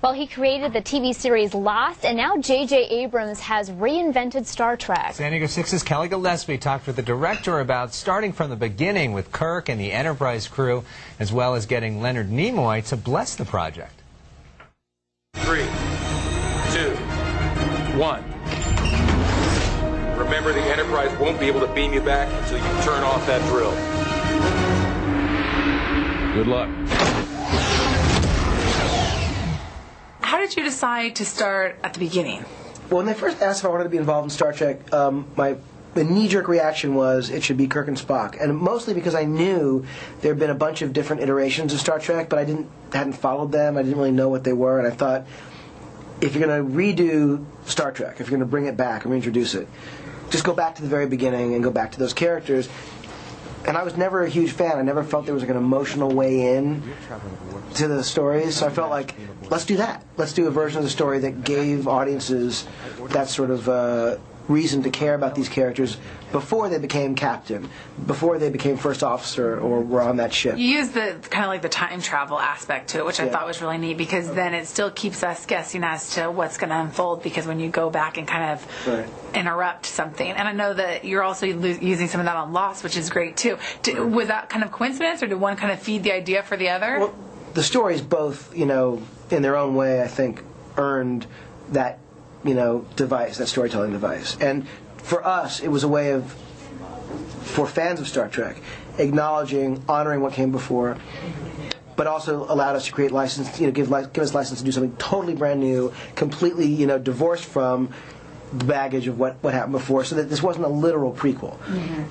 Well, he created the TV series Lost, and now J.J. Abrams has reinvented Star Trek. San Diego 6's Kelli Gillespie talked with the director about starting from the beginning with Kirk and the Enterprise crew, as well as getting Leonard Nimoy to bless the project. 3, 2, 1. Remember, the Enterprise won't be able to beam you back until you turn off that drill. Good luck. How did you decide to start at the beginning? Well, when they first asked if I wanted to be involved in Star Trek, my knee-jerk reaction was it should be Kirk and Spock, and mostly because I knew there had been a bunch of different iterations of Star Trek, but I hadn't followed them. I didn't really know what they were, and I thought, if you're going to redo Star Trek, if you're going to bring it back and reintroduce it, just go back to the very beginning and go back to those characters. And I was never a huge fan. I never felt there was like an emotional way in to the stories. So I felt like, let's do that. Let's do a version of the story that gave audiences that sort of reason to care about these characters before they became captain, before they became first officer or were on that ship. You used the kind of like the time travel aspect to it, which I thought was really neat, because then it still keeps us guessing as to what's going to unfold, because when you go back and kind of interrupt something. And I know that you're also using some of that on Lost, which is great too. Was that kind of coincidence, or did one kind of feed the idea for the other? Well, the stories both, in their own way, I think, earned that device, that storytelling device. And for us, it was a way of, for fans of Star Trek, acknowledging, honoring what came before, but also allowed us to create license, give us license to do something totally brand new, completely, divorced from the baggage of what happened before, so that this wasn't a literal prequel.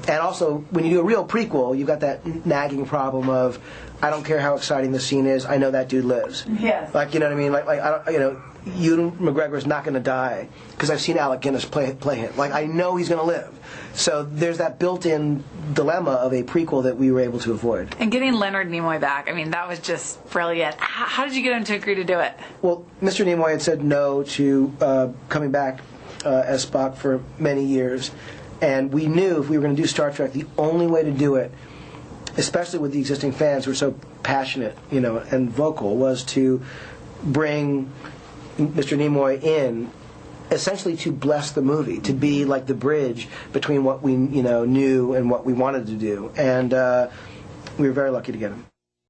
And also, when you do a real prequel, you've got that nagging problem of, I don't care how exciting the scene is, I know that dude lives. Yes. Like, you know what I mean? Like I don't, Ewan McGregor's not going to die because I've seen Alec Guinness play him. Like, I know he's going to live. So there's that built-in dilemma of a prequel that we were able to avoid. And getting Leonard Nimoy back, I mean, that was just brilliant. How did you get him to agree to do it? Well, Mr. Nimoy had said no to coming back as Spock for many years, and we knew if we were going to do Star Trek, the only way to do it, especially with the existing fans who are so passionate, and vocal, was to bring Mr. Nimoy in, essentially to bless the movie, to be like the bridge between what we knew and what we wanted to do, and we were very lucky to get him.